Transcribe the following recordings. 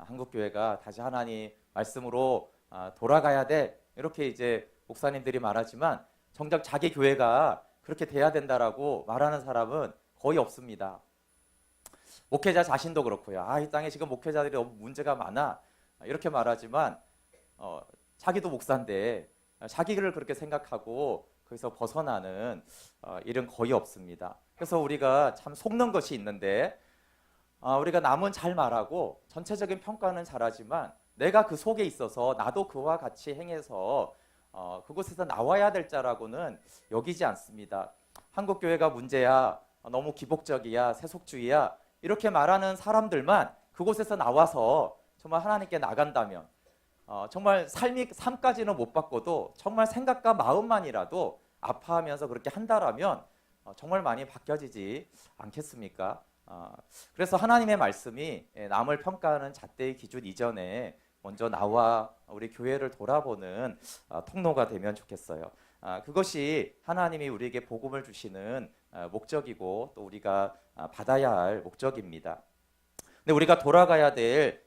한국 교회가 다시 하나님 말씀으로 돌아가야 돼, 이렇게 이제 목사님들이 말하지만 정작 자기 교회가 그렇게 돼야 된다라고 말하는 사람은 거의 없습니다. 목회자 자신도 그렇고요. 이 땅에 지금 목회자들이 너무 문제가 많아, 이렇게 말하지만 자기도 목사인데 자기를 그렇게 생각하고 거기서 벗어나는 일은 거의 없습니다. 그래서 우리가 참 속는 것이 있는데, 우리가 남은 잘 말하고 전체적인 평가는 잘하지만 내가 그 속에 있어서 나도 그와 같이 행해서 그곳에서 나와야 될 자라고는 여기지 않습니다. 한국 교회가 문제야, 너무 기복적이야, 세속주의야, 이렇게 말하는 사람들만 그곳에서 나와서 정말 하나님께 나간다면, 정말 삶까지는 못 바꿔도 정말 생각과 마음만이라도 아파하면서 그렇게 한다라면 정말 많이 바뀌어지지 않겠습니까? 그래서 하나님의 말씀이 남을 평가하는 잣대의 기준 이전에 먼저 나와 우리 교회를 돌아보는 통로가 되면 좋겠어요. 그것이 하나님이 우리에게 복음을 주시는 목적이고 또 우리가 받아야 할 목적입니다. 근데 우리가 돌아가야 될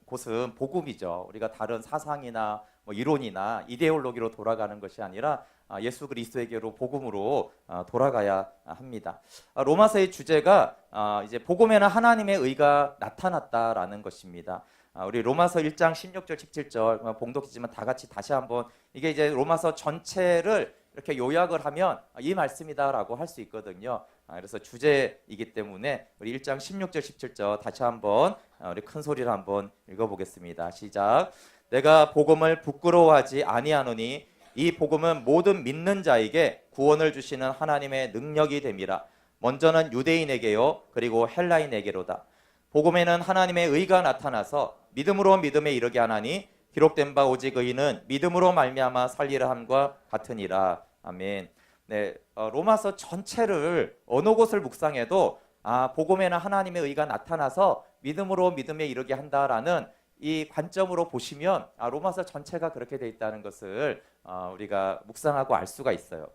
곳은 복음이죠. 우리가 다른 사상이나 뭐 이론이나 이데올로기로 돌아가는 것이 아니라 예수 그리스도에게로 복음으로 돌아가야 합니다. 로마서의 주제가 이제 복음에는 하나님의 의가 나타났다라는 것입니다. 우리 로마서 1장 16절 17절 봉독이지만 다 같이 다시 한번, 이게 이제 로마서 전체를 이렇게 요약을 하면 이 말씀이다라고 할 수 있거든요. 그래서 주제이기 때문에 우리 1장 16절 17절 다시 한번 우리 큰 소리로 한번 읽어보겠습니다. 시작. 내가 복음을 부끄러워하지 아니하노니 이 복음은 모든 믿는 자에게 구원을 주시는 하나님의 능력이 됨이라. 먼저는 유대인에게요 그리고 헬라인에게로다. 복음에는 하나님의 의가 나타나서 믿음으로 믿음에 이르게 하나니 기록된 바 오직 의인은 믿음으로 말미암아 살리라 함과 같으니라. 아멘. 네, 로마서 전체를 어느 곳을 묵상해도 복음에는 하나님의 의가 나타나서 믿음으로 믿음에 이르게 한다라는 이 관점으로 보시면 로마서 전체가 그렇게 돼 있다는 것을 우리가 묵상하고 알 수가 있어요.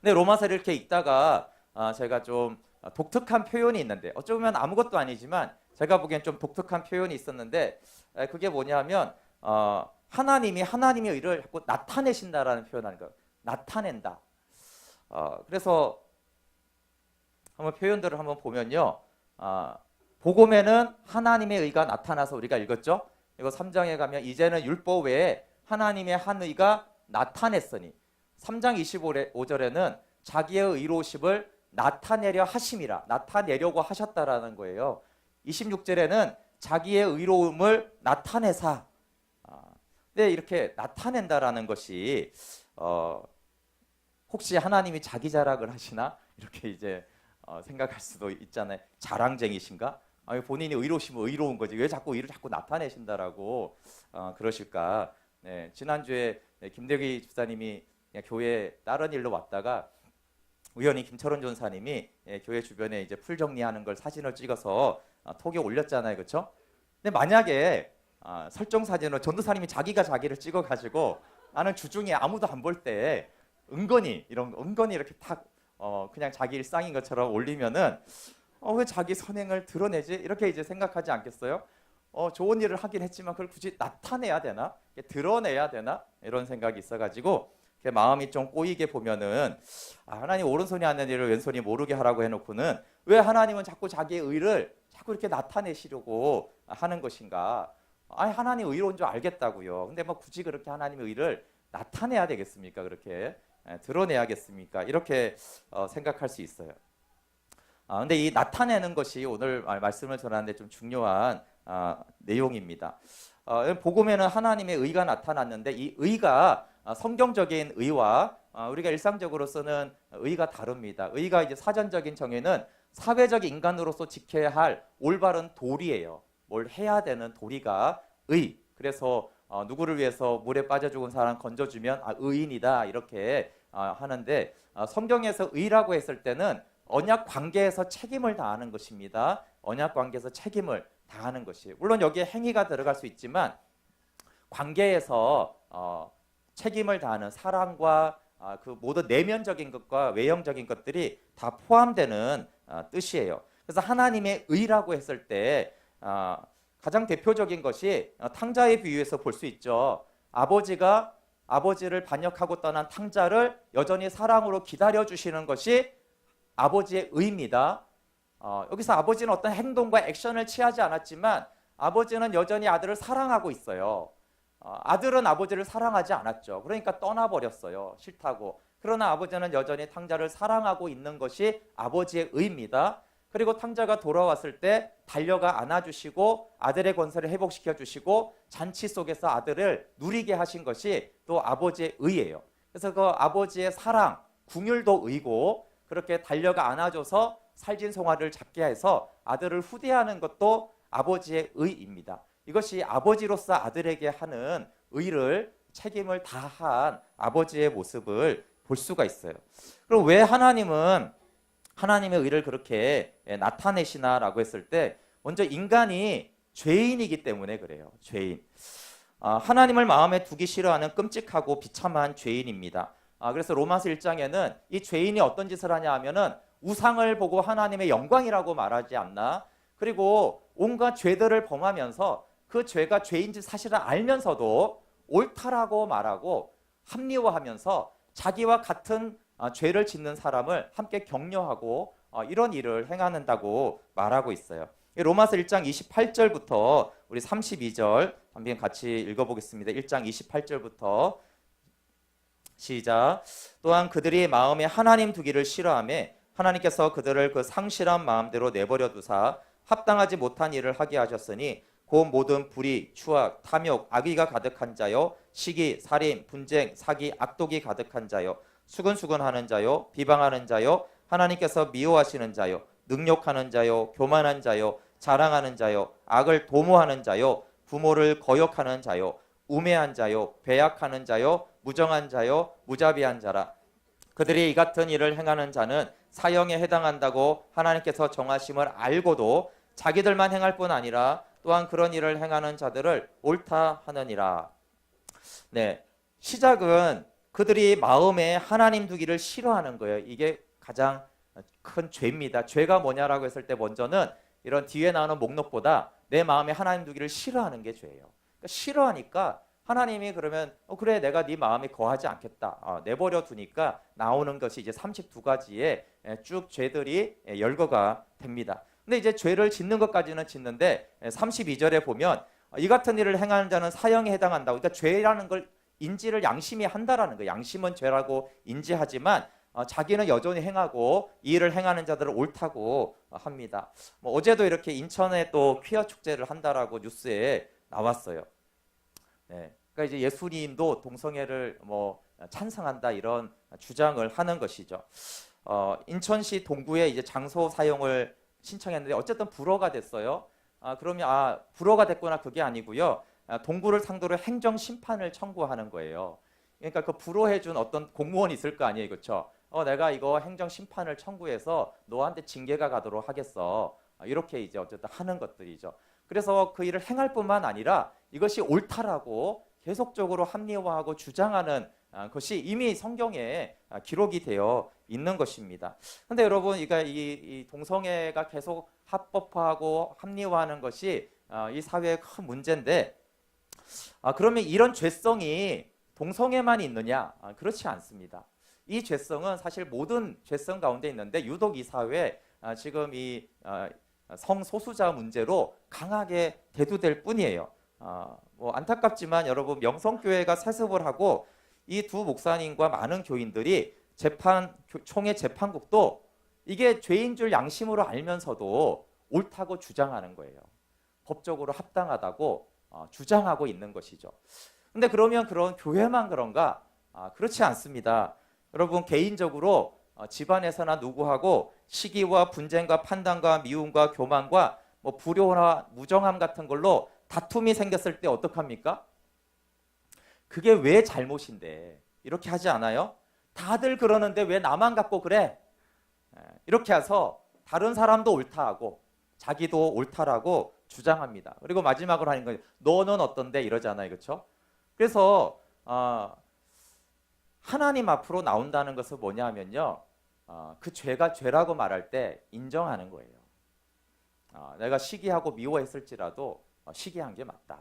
근데 로마서를 이렇게 읽다가 제가 좀 독특한 표현이 있는데, 어쩌면 아무것도 아니지만 제가 보기엔 좀 독특한 표현이 있었는데, 그게 뭐냐면 하나님이 하나님의 의를 자꾸 나타내신다라는 표현하는 거예요. 나타낸다. 그래서 한번 표현들을 한번 보면요, 복음에는 하나님의 의가 나타나서 우리가 읽었죠. 이거 3장에 가면 이제는 율법 외에 하나님의 한 의가 나타냈으니, 3장 25절에는 자기의 의로우심을 나타내려 하심이라, 나타내려고 하셨다라는 거예요. 26절에는 자기의 의로움을 나타내사. 근데 이렇게 나타낸다라는 것이 혹시 하나님이 자기 자랑을 하시나? 이렇게 이제 생각할 수도 있잖아요. 자랑쟁이신가? 본인이 의로우시면 의로운 거지 왜 자꾸 의를 자꾸 나타내신다라고 그러실까? 네, 지난주에 김대기 집사님이 교회 다른 일로 왔다가 우연히 김철원 전사님이 교회 주변에 이제 풀 정리하는 걸 사진을 찍어서 톡에 올렸잖아요, 그렇죠? 근데 만약에 설정 사진으로 전도사님이 자기가 자기를 찍어가지고 나는 주중에 아무도 안 볼 때 은근히 이렇게 탁 그냥 자기 일상인 것처럼 올리면은 왜 자기 선행을 드러내지? 이렇게 이제 생각하지 않겠어요? 좋은 일을 하긴 했지만 그걸 굳이 나타내야 되나? 드러내야 되나? 이런 생각이 있어가지고 마음이 좀 꼬이게 보면은 하나님 오른손이 하는 일을 왼손이 모르게 하라고 해놓고는 왜 하나님은 자꾸 자기의 의를 자꾸 이렇게 나타내시려고 하는 것인가? 하나님 의로운 줄 알겠다고요. 근데 뭐 굳이 그렇게 하나님의 의를 나타내야 되겠습니까? 그렇게 드러내야겠습니까? 이렇게 생각할 수 있어요. 근데 이 나타내는 것이 오늘 말씀을 전하는데 좀 중요한 내용입니다. 복음에는 하나님의 의가 나타났는데 이 의가 성경적인 의와 우리가 일상적으로 쓰는 의가 다릅니다. 의가 이제 사전적인 정의는 사회적 인간으로서 지켜야 할 올바른 도리예요. 뭘 해야 되는 도리가 의. 그래서 누구를 위해서 물에 빠져 죽은 사람 건져주면 의인이다 이렇게 하는데, 성경에서 의라고 했을 때는 언약 관계에서 책임을 다하는 것입니다. 언약 관계에서 책임을 다하는 것이, 물론 여기에 행위가 들어갈 수 있지만 관계에서 책임을 다하는 사랑과 그 모든 내면적인 것과 외형적인 것들이 다 포함되는 뜻이에요. 그래서 하나님의 의라고 했을 때 가장 대표적인 것이 탕자의 비유에서 볼 수 있죠. 아버지가 아버지를 반역하고 떠난 탕자를 여전히 사랑으로 기다려주시는 것이 아버지의 의입니다. 여기서 아버지는 어떤 행동과 액션을 취하지 않았지만 아버지는 여전히 아들을 사랑하고 있어요. 아들은 아버지를 사랑하지 않았죠. 그러니까 떠나버렸어요. 싫다고. 그러나 아버지는 여전히 탕자를 사랑하고 있는 것이 아버지의 의입니다. 그리고 탕자가 돌아왔을 때 달려가 안아주시고 아들의 권세를 회복시켜 주시고 잔치 속에서 아들을 누리게 하신 것이 또 아버지의 의예요. 그래서 그 아버지의 사랑, 궁율도 의고 그렇게 달려가 안아줘서 살진송아를 잡게 해서 아들을 후대하는 것도 아버지의 의입니다. 이것이 아버지로서 아들에게 하는 의를 책임을 다한 아버지의 모습을 볼 수가 있어요. 그럼 왜 하나님은 하나님의 의를 그렇게 나타내시나라고 했을 때 먼저 인간이 죄인이기 때문에 그래요. 죄인. 하나님을 마음에 두기 싫어하는 끔찍하고 비참한 죄인입니다. 그래서 로마서 1장에는 이 죄인이 어떤 짓을 하냐 하면은 우상을 보고 하나님의 영광이라고 말하지 않나. 그리고 온갖 죄들을 범하면서 그 죄가 죄인지 사실을 알면서도 옳다라고 말하고 합리화하면서 자기와 같은 죄를 짓는 사람을 함께 격려하고 이런 일을 행한다고 말하고 있어요. 로마서 1장 28절부터 우리 32절 한번 같이 읽어보겠습니다. 1장 28절부터 시작. 또한 그들이 마음에 하나님 두기를 싫어하며 하나님께서 그들을 그 상실한 마음대로 내버려 두사 합당하지 못한 일을 하게 하셨으니 곧 모든 불의, 추악, 탐욕, 악의가 가득한 자요 시기, 살인, 분쟁, 사기, 악독이 가득한 자요 수근수근하는 자요 비방하는 자요 하나님께서 미워하시는 자요 능욕하는 자요 교만한 자요 자랑하는 자요 악을 도모하는 자요 부모를 거역하는 자요 우매한 자요 배약하는 자요 무정한 자요 무자비한 자라. 그들이 이 같은 일을 행하는 자는 사형에 해당한다고 하나님께서 정하심을 알고도 자기들만 행할 뿐 아니라 또한 그런 일을 행하는 자들을 옳다 하느니라. 네, 시작은 그들이 마음에 하나님 두기를 싫어하는 거예요. 이게 가장 큰 죄입니다. 죄가 뭐냐라고 했을 때 먼저는 이런 뒤에 나오는 목록보다 내 마음에 하나님 두기를 싫어하는 게 죄예요. 그러니까 싫어하니까 하나님이 그러면 그래 내가 네 마음에 거하지 않겠다. 내버려 두니까 나오는 것이 이제 32가지의 쭉 죄들이 열거가 됩니다. 근데 이제 죄를 짓는 것까지는 짓는데 32절에 보면 이 같은 일을 행하는 자는 사형에 해당한다고. 그러니까 죄라는 걸 인지를 양심이 한다라는 거예요. 양심은 죄라고 인지하지만 자기는 여전히 행하고 이 일을 행하는 자들을 옳다고 합니다. 어제도 이렇게 인천에 또 퀴어 축제를 한다라고 뉴스에 나왔어요. 네. 그러니까 이제 예수님도 동성애를 찬성한다 이런 주장을 하는 것이죠. 인천시 동구에 이제 장소 사용을 신청했는데 어쨌든 불허가 됐어요. 그러면 불허가 됐구나 그게 아니고요. 동구를 상대로 행정 심판을 청구하는 거예요. 그러니까 그 불허해준 어떤 공무원이 있을 거 아니에요, 그렇죠? 내가 이거 행정 심판을 청구해서 너한테 징계가 가도록 하겠어. 이렇게 이제 어쨌든 하는 것들이죠. 그래서 그 일을 행할 뿐만 아니라 이것이 옳다라고 계속적으로 합리화하고 주장하는 것이 이미 성경에 기록이 되어 있는 것입니다. 그런데 여러분, 이 동성애가 계속 합법화하고 합리화하는 것이 이 사회의 큰 문제인데, 그러면 이런 죄성이 동성애만 있느냐? 그렇지 않습니다. 이 죄성은 사실 모든 죄성 가운데 있는데 유독 이 사회 지금 이 성소수자 문제로 강하게 대두될 뿐이에요. 안타깝지만 여러분 명성교회가 세습을 하고 이 두 목사님과 많은 교인들이 총회 재판국도 이게 죄인 줄 양심으로 알면서도 옳다고 주장하는 거예요. 법적으로 합당하다고 주장하고 있는 것이죠. 근데 그러면 그런 교회만 그런가? 그렇지 않습니다. 여러분 개인적으로 집안에서나 누구하고 시기와 분쟁과 판단과 미움과 교만과 불효나 무정함 같은 걸로 다툼이 생겼을 때 어떡합니까? 그게 왜 잘못인데 이렇게 하지 않아요? 다들 그러는데 왜 나만 갖고 그래? 이렇게 해서 다른 사람도 옳다 하고 자기도 옳다라고 주장합니다. 그리고 마지막으로 하는 거예요. 너는 어떤데? 이러잖아요. 그렇죠? 그래서 하나님 앞으로 나온다는 것은 뭐냐면요. 그 죄가 죄라고 말할 때 인정하는 거예요. 내가 시기하고 미워했을지라도 시기한 게 맞다.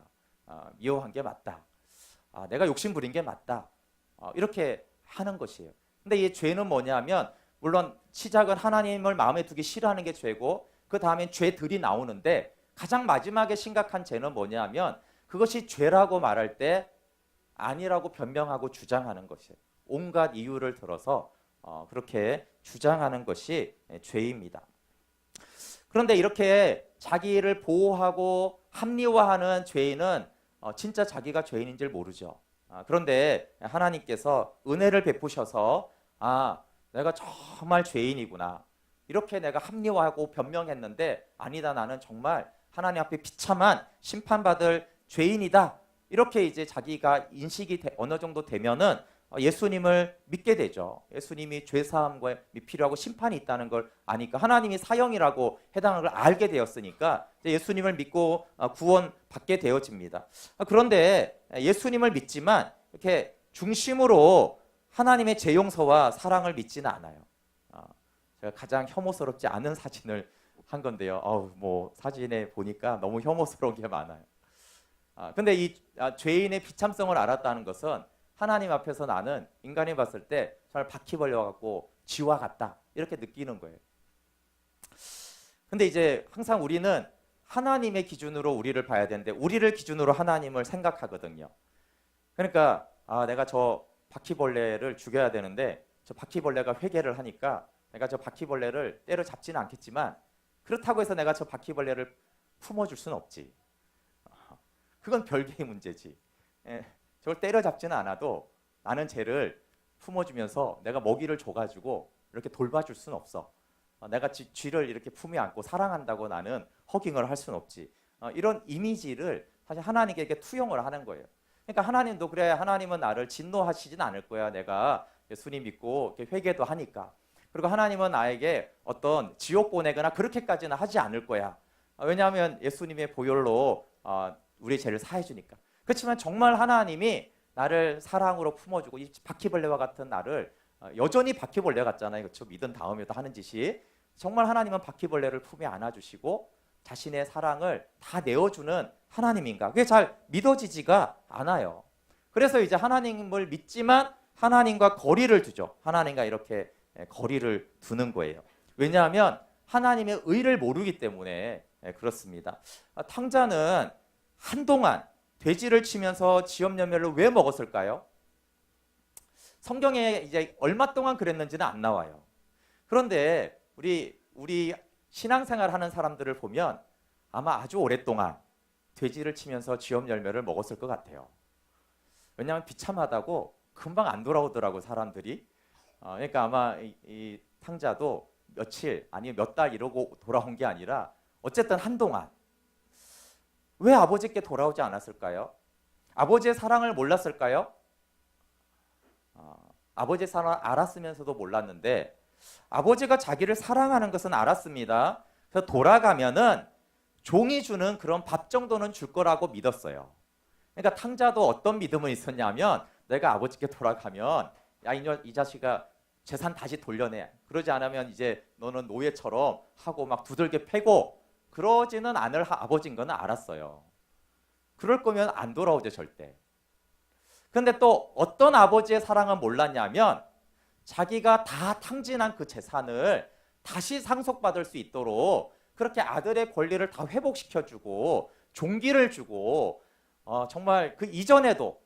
미워한 게 맞다. 내가 욕심 부린 게 맞다. 이렇게 하는 것이에요. 근데 이 죄는 뭐냐면 물론 시작은 하나님을 마음에 두기 싫어하는 게 죄고 그 다음엔 죄들이 나오는데 가장 마지막에 심각한 죄는 뭐냐면 그것이 죄라고 말할 때 아니라고 변명하고 주장하는 것이에요. 온갖 이유를 들어서 그렇게 주장하는 것이 죄입니다. 그런데 이렇게 자기를 보호하고 합리화하는 죄인은 진짜 자기가 죄인인 줄 모르죠. 그런데 하나님께서 은혜를 베푸셔서 내가 정말 죄인이구나. 이렇게 내가 합리화하고 변명했는데 아니다. 나는 정말 하나님 앞에 비참한 심판받을 죄인이다. 이렇게 이제 자기가 인식이 어느 정도 되면은 예수님을 믿게 되죠. 예수님이 죄사함과 필요하고 심판이 있다는 걸 아니까 하나님이 사형이라고 해당하는 걸 알게 되었으니까 예수님을 믿고 구원받게 되어집니다. 그런데 예수님을 믿지만 이렇게 중심으로 하나님의 제 용서와 사랑을 믿지는 않아요. 제가 가장 혐오스럽지 않은 사진을 한 건데요. 뭐 사진에 보니까 너무 혐오스러운 게 많아요. 근데 이 죄인의 비참성을 알았다는 것은 하나님 앞에서 나는 인간이 봤을 때 정말 바퀴벌레 같고 쥐와 같다 이렇게 느끼는 거예요. 근데 이제 항상 우리는 하나님의 기준으로 우리를 봐야 되는데 우리를 기준으로 하나님을 생각하거든요. 그러니까 내가 저 바퀴벌레를 죽여야 되는데 저 바퀴벌레가 회개를 하니까 내가 저 바퀴벌레를 때려잡지는 않겠지만 그렇다고 해서 내가 저 바퀴벌레를 품어줄 수는 없지. 그건 별개의 문제지. 저걸 때려잡지는 않아도 나는 쟤를 품어주면서 내가 먹이를 줘가지고 이렇게 돌봐줄 수는 없어. 내가 쥐를 이렇게 품에 안고 사랑한다고 나는 허깅을 할 수는 없지. 이런 이미지를 사실 하나님께 투영을 하는 거예요. 그러니까 하나님도 그래, 하나님은 나를 진노하시진 않을 거야. 내가 예수님 믿고 이렇게 회개도 하니까. 그리고 하나님은 나에게 어떤 지옥 보내거나 그렇게까지는 하지 않을 거야. 왜냐하면 예수님의 보혈로 우리의 죄를 사해 주니까. 그렇지만 정말 하나님이 나를 사랑으로 품어주고 이 바퀴벌레와 같은 나를 여전히 바퀴벌레 같잖아요. 그렇죠? 믿은 다음에도 하는 짓이 정말 하나님은 바퀴벌레를 품에 안아주시고 자신의 사랑을 다 내어주는 하나님인가? 그게 잘 믿어지지가 않아요. 그래서 이제 하나님을 믿지만 하나님과 거리를 두죠. 하나님과 이렇게 거리를 두는 거예요. 왜냐하면 하나님의 의를 모르기 때문에 그렇습니다. 탕자는 한동안 돼지를 치면서 지엄열매를 왜 먹었을까요? 성경에 이제 얼마 동안 그랬는지는 안 나와요. 그런데 우리 신앙생활 하는 사람들을 보면 아마 아주 오랫동안 돼지를 치면서 지엄열매를 먹었을 것 같아요. 왜냐하면 비참하다고 금방 안 돌아오더라고 사람들이. 그러니까 아마 이 탕자도 며칠 아니면 몇 달 이러고 돌아온 게 아니라 어쨌든 한동안. 왜 아버지께 돌아오지 않았을까요? 아버지의 사랑을 몰랐을까요? 아버지의 사랑을 알았으면서도 몰랐는데 아버지가 자기를 사랑하는 것은 알았습니다. 그래서 돌아가면은 종이 주는 그런 밥 정도는 줄 거라고 믿었어요. 그러니까 탕자도 어떤 믿음은 있었냐면 내가 아버지께 돌아가면 야, 이 자식아 재산 다시 돌려내. 그러지 않으면 이제 너는 노예처럼 하고 막 두들겨 패고 그러지는 않을 아버지인 건 알았어요. 그럴 거면 안 돌아오죠 절대. 근데 또 어떤 아버지의 사랑은 몰랐냐면 자기가 다 탕진한 그 재산을 다시 상속받을 수 있도록 그렇게 아들의 권리를 다 회복시켜주고 종기를 주고 정말 그 이전에도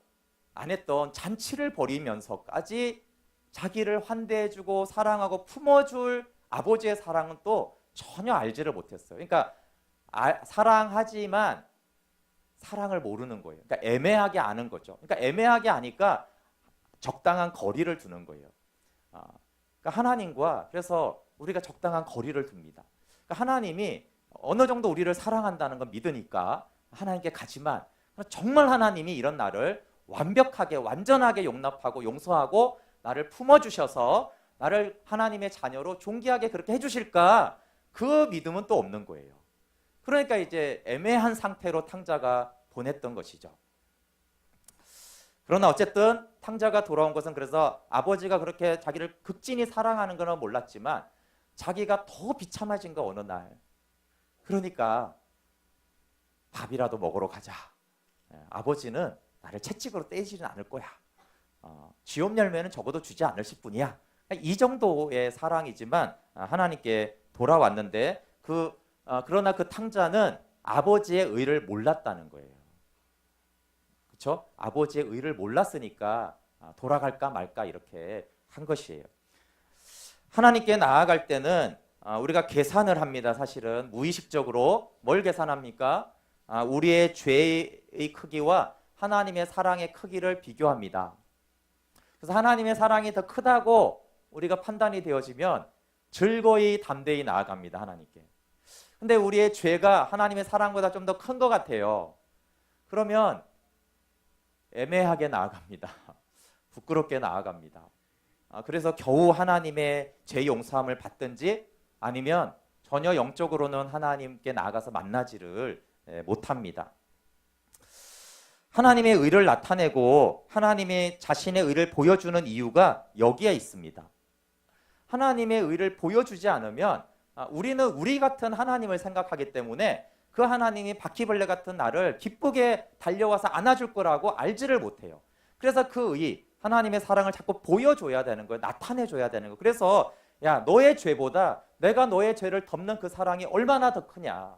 안 했던 잔치를 벌이면서까지 자기를 환대해주고 사랑하고 품어줄 아버지의 사랑은 또 전혀 알지를 못했어요. 그러니까 사랑하지만 사랑을 모르는 거예요. 그러니까 애매하게 아는 거죠. 그러니까 애매하게 아니까 적당한 거리를 두는 거예요. 그러니까 하나님과 그래서 우리가 적당한 거리를 둡니다. 그러니까 하나님이 어느 정도 우리를 사랑한다는 건 믿으니까 하나님께 가지만 정말 하나님이 이런 나를 완벽하게 완전하게 용납하고 용서하고 나를 품어주셔서 나를 하나님의 자녀로 존귀하게 그렇게 해주실까? 그 믿음은 또 없는 거예요. 그러니까 이제 애매한 상태로 탕자가 보냈던 것이죠. 그러나 어쨌든 탕자가 돌아온 것은 그래서 아버지가 그렇게 자기를 극진히 사랑하는 건 몰랐지만 자기가 더 비참해진 거 어느 날. 그러니까 밥이라도 먹으러 가자. 아버지는 나를 채찍으로 때리지는 않을 거야. 쥐옷 열매는 적어도 주지 않으실 뿐이야. 이 정도의 사랑이지만 하나님께 돌아왔는데 그러나 그 탕자는 아버지의 의를 몰랐다는 거예요. 그렇죠? 아버지의 의를 몰랐으니까 돌아갈까 말까 이렇게 한 것이에요. 하나님께 나아갈 때는 우리가 계산을 합니다. 사실은 무의식적으로 뭘 계산합니까? 우리의 죄의 크기와 하나님의 사랑의 크기를 비교합니다. 그래서 하나님의 사랑이 더 크다고 우리가 판단이 되어지면 즐거이 담대히 나아갑니다. 하나님께. 근데 우리의 죄가 하나님의 사랑보다 좀 더 큰 것 같아요. 그러면 애매하게 나아갑니다. 부끄럽게 나아갑니다. 그래서 겨우 하나님의 죄 용서함을 받든지 아니면 전혀 영적으로는 하나님께 나아가서 만나지를 못합니다. 하나님의 의를 나타내고 하나님의 자신의 의를 보여주는 이유가 여기에 있습니다. 하나님의 의를 보여주지 않으면 우리는 우리 같은 하나님을 생각하기 때문에 그 하나님이 바퀴벌레 같은 나를 기쁘게 달려와서 안아줄 거라고 알지를 못해요. 그래서 그 의, 하나님의 사랑을 자꾸 보여줘야 되는 거예요. 나타내줘야 되는 거예요. 그래서 야, 너의 죄보다 내가 너의 죄를 덮는 그 사랑이 얼마나 더 크냐.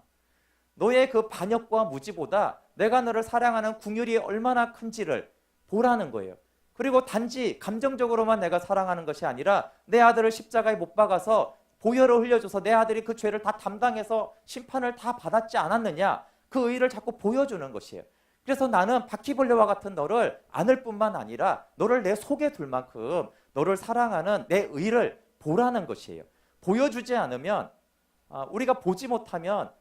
너의 그 반역과 무지보다 내가 너를 사랑하는 긍휼이 얼마나 큰지를 보라는 거예요. 그리고 단지 감정적으로만 내가 사랑하는 것이 아니라 내 아들을 십자가에 못 박아서 보혈을 흘려줘서 내 아들이 그 죄를 다 담당해서 심판을 다 받았지 않았느냐. 그 의의를 자꾸 보여주는 것이에요. 그래서 나는 바퀴벌레와 같은 너를 안을 뿐만 아니라 너를 내 속에 둘 만큼 너를 사랑하는 내 의의를 보라는 것이에요. 보여주지 않으면 우리가 보지 못하면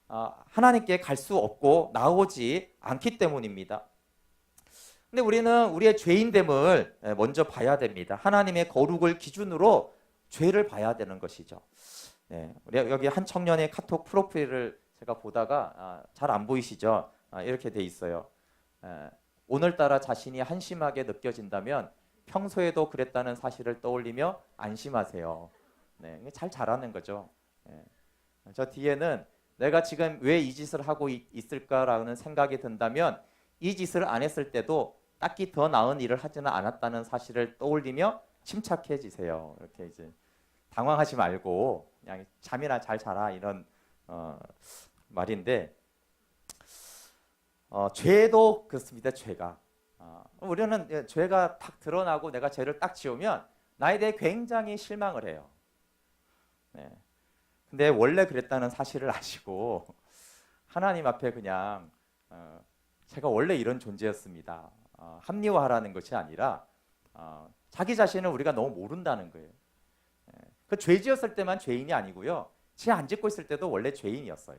하나님께 갈 수 없고 나오지 않기 때문입니다. 근데 우리는 우리의 죄인됨을 먼저 봐야 됩니다. 하나님의 거룩을 기준으로 죄를 봐야 되는 것이죠. 우리 여기 한 청년의 카톡 프로필을 제가 보다가 잘 안 보이시죠? 이렇게 돼 있어요. 오늘따라 자신이 한심하게 느껴진다면 평소에도 그랬다는 사실을 떠올리며 안심하세요. 잘 자라는 거죠. 저 뒤에는 내가 지금 왜 이 짓을 하고 있을까라는 생각이 든다면 이 짓을 안 했을 때도 딱히 더 나은 일을 하지는 않았다는 사실을 떠올리며 침착해지세요. 이렇게 이제 당황하지 말고 그냥 잠이나 잘 자라 이런 말인데 죄도 그렇습니다. 죄가 우리는 죄가 딱 드러나고 내가 죄를 딱 지으면 나에 대해 굉장히 실망을 해요. 근데 원래 그랬다는 사실을 아시고 하나님 앞에 그냥 제가 원래 이런 존재였습니다. 합리화하라는 것이 아니라 자기 자신을 우리가 너무 모른다는 거예요. 그 죄 지었을 때만 죄인이 아니고요. 죄 안 짓고 있을 때도 원래 죄인이었어요.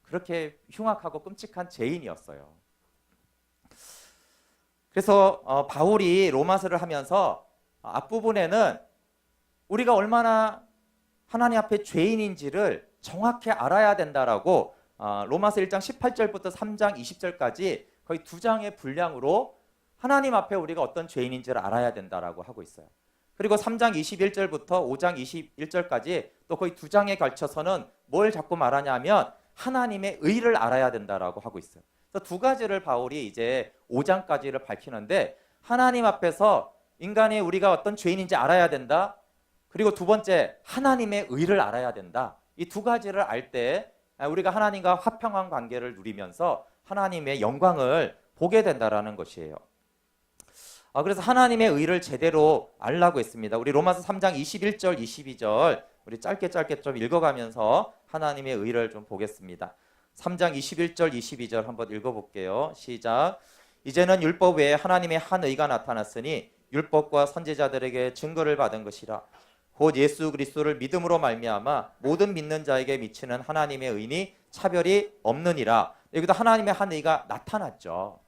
그렇게 흉악하고 끔찍한 죄인이었어요. 그래서 바울이 로마서를 하면서 앞부분에는 우리가 얼마나 하나님 앞에 죄인인지를 정확히 알아야 된다라고 로마서 1장 18절부터 3장 20절까지 거의 2장의 분량으로 하나님 앞에 우리가 어떤 죄인인지를 알아야 된다라고 하고 있어요. 그리고 3장 21절부터 5장 21절까지 또 거의 2장에 걸쳐서는 뭘 자꾸 말하냐면 하나님의 의를 알아야 된다라고 하고 있어요. 그래서 두 가지를 바울이 이제 5장까지를 밝히는데 하나님 앞에서 인간이 우리가 어떤 죄인인지 알아야 된다. 그리고 두 번째 하나님의 의를 알아야 된다. 이 두 가지를 알 때 우리가 하나님과 화평한 관계를 누리면서 하나님의 영광을 보게 된다라는 것이에요. 그래서 하나님의 의를 제대로 알라고 했습니다. 우리 로마서 3장 21절, 22절 우리 짧게 좀 읽어가면서 하나님의 의를 좀 보겠습니다. 3장 21절, 22절 한번 읽어볼게요. 시작. 이제는 율법 외에 하나님의 한 의가 나타났으니 율법과 선지자들에게 증거를 받은 것이라. 곧 예수 그리스도를 믿음으로 말미암아 모든 믿는 자에게 미치는 하나님의 의니 차별이 없느니라. 여기도 하나님의 한 의가 나타났죠.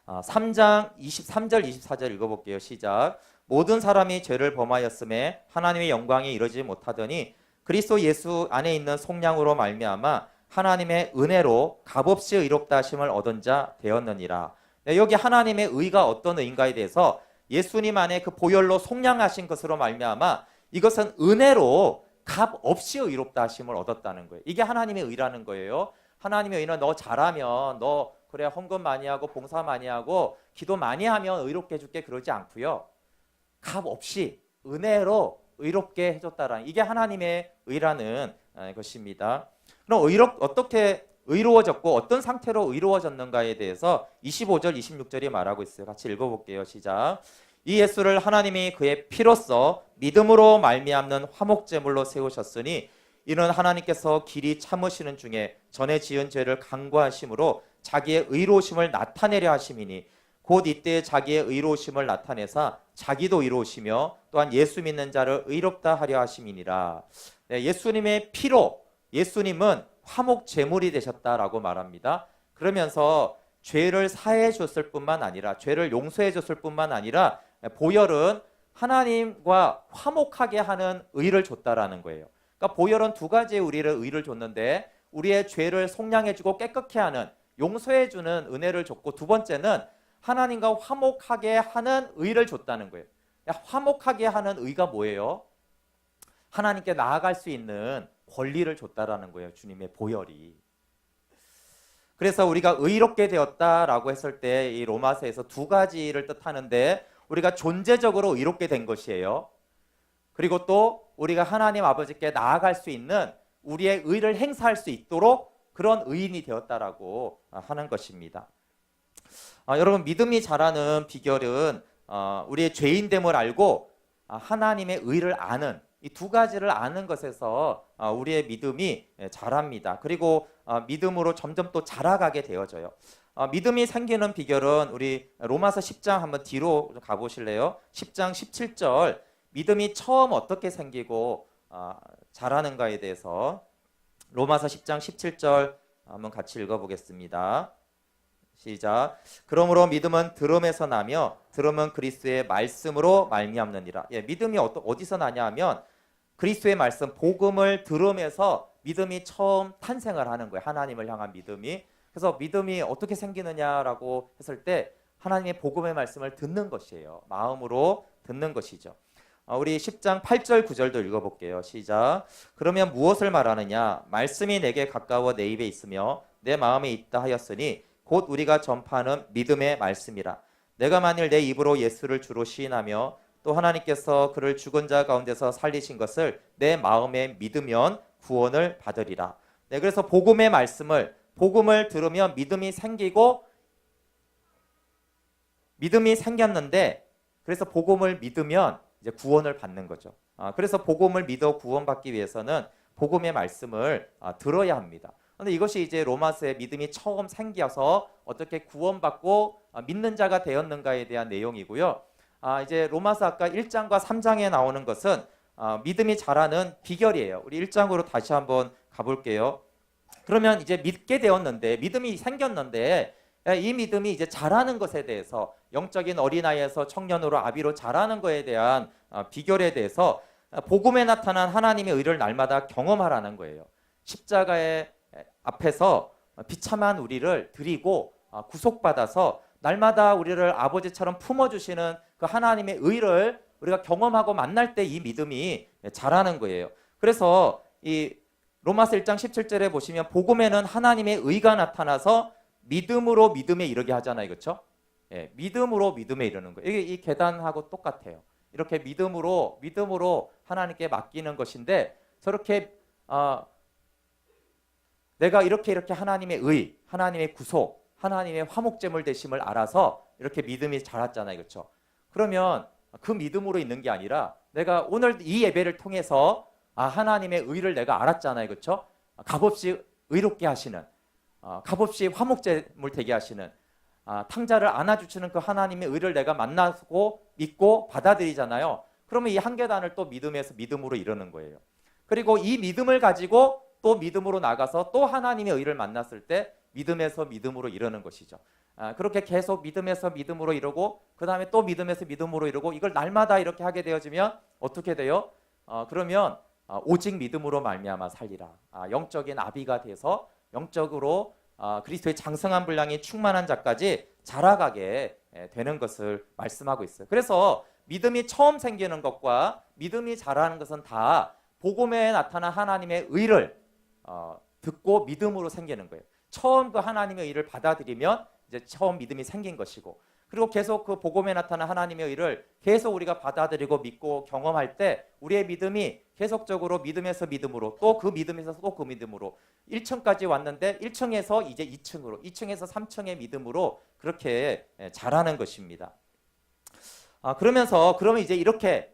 3장 23절 24절 읽어볼게요. 시작. 모든 사람이 죄를 범하였음에 하나님의 영광에 이르지 못하더니 그리스도 예수 안에 있는 속량으로 말미암아 하나님의 은혜로 값없이 의롭다 하심을 얻은 자 되었느니라. 여기 하나님의 의가 어떤 의인가에 대해서 예수님 안에 그 보혈로 속량하신 것으로 말미암아 이것은 은혜로 값없이 의롭다 하심을 얻었다는 거예요. 이게 하나님의 의라는 거예요. 하나님의 의는 너 잘하면, 너 그래 헌금 많이 하고 봉사 많이 하고 기도 많이 하면 의롭게 해줄게, 그러지 않고요. 값 없이 은혜로 의롭게 해줬다라는, 이게 하나님의 의라는 것입니다. 그럼 어떻게 의로워졌고 어떤 상태로 의로워졌는가에 대해서 25절 26절이 말하고 있어요. 같이 읽어볼게요. 시작. 이 예수를 하나님이 그의 피로써 믿음으로 말미암는 화목제물로 세우셨으니 이는 하나님께서 길이 참으시는 중에 전에 지은 죄를 간구하심으로 자기의 의로우심을 나타내려 하심이니 곧 이때 자기의 의로우심을 나타내사 자기도 의로우시며 또한 예수 믿는 자를 의롭다 하려 하심이니라. 네, 예수님의 피로, 예수님은 화목 제물이 되셨다라고 말합니다. 그러면서 죄를 사해 줬을 뿐만 아니라, 죄를 용서해 줬을 뿐만 아니라 보혈은 하나님과 화목하게 하는 의를 줬다라는 거예요. 그러니까 보혈은 두 가지의 우리를 의를 줬는데, 우리의 죄를 속량해 주고 깨끗게 하는, 용서해 주는 은혜를 줬고, 두 번째는 하나님과 화목하게 하는 의를 줬다는 거예요. 화목하게 하는 의가 뭐예요? 하나님께 나아갈 수 있는 권리를 줬다라는 거예요. 주님의 보혈이. 그래서 우리가 의롭게 되었다라고 했을 때 이 로마서에서 두 가지를 뜻하는데, 우리가 존재적으로 의롭게 된 것이에요. 그리고 또 우리가 하나님 아버지께 나아갈 수 있는, 우리의 의를 행사할 수 있도록 그런 의인이 되었다라고 하는 것입니다. 여러분, 믿음이 자라는 비결은 우리의 죄인됨을 알고 하나님의 의를 아는, 이 두 가지를 아는 것에서 우리의 믿음이 자랍니다. 그리고 믿음으로 점점 또 자라가게 되어져요. 믿음이 생기는 비결은 우리 로마서 10장 한번 뒤로 가보실래요? 10장 17절, 믿음이 처음 어떻게 생기고 자라는가에 대해서 로마서 10장 17절 한번 같이 읽어보겠습니다. 시작. 그러므로 믿음은 들음에서 나며 들음은 그리스도의 말씀으로 말미암느니라. 믿음이 어디서 나냐 하면 그리스도의 말씀, 복음을 들으면서 믿음이 처음 탄생을 하는 거예요. 하나님을 향한 믿음이. 그래서 믿음이 어떻게 생기느냐라고 했을 때 하나님의 복음의 말씀을 듣는 것이에요. 마음으로 듣는 것이죠. 우리 10장 8절 9절도 읽어볼게요. 시작. 그러면 무엇을 말하느냐? 말씀이 내게 가까워 내 입에 있으며 내 마음에 있다 하였으니 곧 우리가 전파하는 믿음의 말씀이라. 내가 만일 내 입으로 예수를 주로 시인하며 또 하나님께서 그를 죽은 자 가운데서 살리신 것을 내 마음에 믿으면 구원을 받으리라. 네, 그래서 복음의 말씀을, 복음을 들으면 믿음이 생기고, 믿음이 생겼는데, 그래서 복음을 믿으면 이제 구원을 받는 거죠. 그래서 복음을 믿어 구원받기 위해서는 복음의 말씀을 들어야 합니다. 그런데 이것이 이제 로마서의 믿음이 처음 생겨서 어떻게 구원받고 믿는 자가 되었는가에 대한 내용이고요. 이제 로마서 아까 1장과 3장에 나오는 것은 믿음이 자라는 비결이에요. 우리 1장으로 다시 한번 가볼게요. 그러면 이제 믿게 되었는데, 믿음이 생겼는데, 이 믿음이 이제 자라는 것에 대해서, 영적인 어린아이에서 청년으로 아비로 자라는 것에 대한 비결에 대해서 복음에 나타난 하나님의 의를 날마다 경험하라는 거예요. 십자가의 앞에서 비참한 우리를 드리고 구속받아서 날마다 우리를 아버지처럼 품어주시는 그 하나님의 의를 우리가 경험하고 만날 때 이 믿음이 자라는 거예요. 그래서 이 로마서 1장 17절에 보시면 복음에는 하나님의 의가 나타나서 믿음으로 믿음에 이르게 하잖아요. 그렇죠? 믿음으로 믿음에 이르는 거예요. 이 계단하고 똑같아요. 이렇게 믿음으로 하나님께 맡기는 것인데, 저렇게 내가 이렇게 하나님의 의, 하나님의 구속, 하나님의 화목제물 되심을 알아서 이렇게 믿음이 자랐잖아요. 그렇죠? 그러면 그 믿음으로 있는 게 아니라 내가 오늘 이 예배를 통해서 하나님의 의를 내가 알았잖아요. 그렇죠? 값없이 의롭게 하시는, 값없이 화목제물 되게 하시는, 탕자를 안아주시는 그 하나님의 의를 내가 만나고 믿고 받아들이잖아요. 그러면 이 한 계단을 또 믿음에서 믿음으로 이루는 거예요. 그리고 이 믿음을 가지고 또 믿음으로 나가서 또 하나님의 의를 만났을 때 믿음에서 믿음으로 이루는 것이죠. 그렇게 계속 믿음에서 믿음으로 이루고, 그 다음에 또 믿음에서 믿음으로 이루고, 이걸 날마다 이렇게 하게 되어지면 어떻게 돼요? 그러면 오직 믿음으로 말미암아 살리라. 영적인 아비가 돼서 영적으로 그리스도의 장성한 분량이 충만한 자까지 자라가게 되는 것을 말씀하고 있어요. 그래서 믿음이 처음 생기는 것과 믿음이 자라는 것은 다 복음에 나타난 하나님의 의를 듣고 믿음으로 생기는 거예요. 처음 그 하나님의 의를 받아들이면 이제 처음 믿음이 생긴 것이고, 그리고 계속 그 복음에 나타난 하나님의 의를 계속 우리가 받아들이고 믿고 경험할 때 우리의 믿음이 계속적으로 믿음에서 믿음으로, 또 그 믿음에서 또 그 믿음으로 1층까지 왔는데 1층에서 이제 2층으로, 2층에서 3층의 믿음으로 그렇게 자라는 것입니다. 그러면 이제 이렇게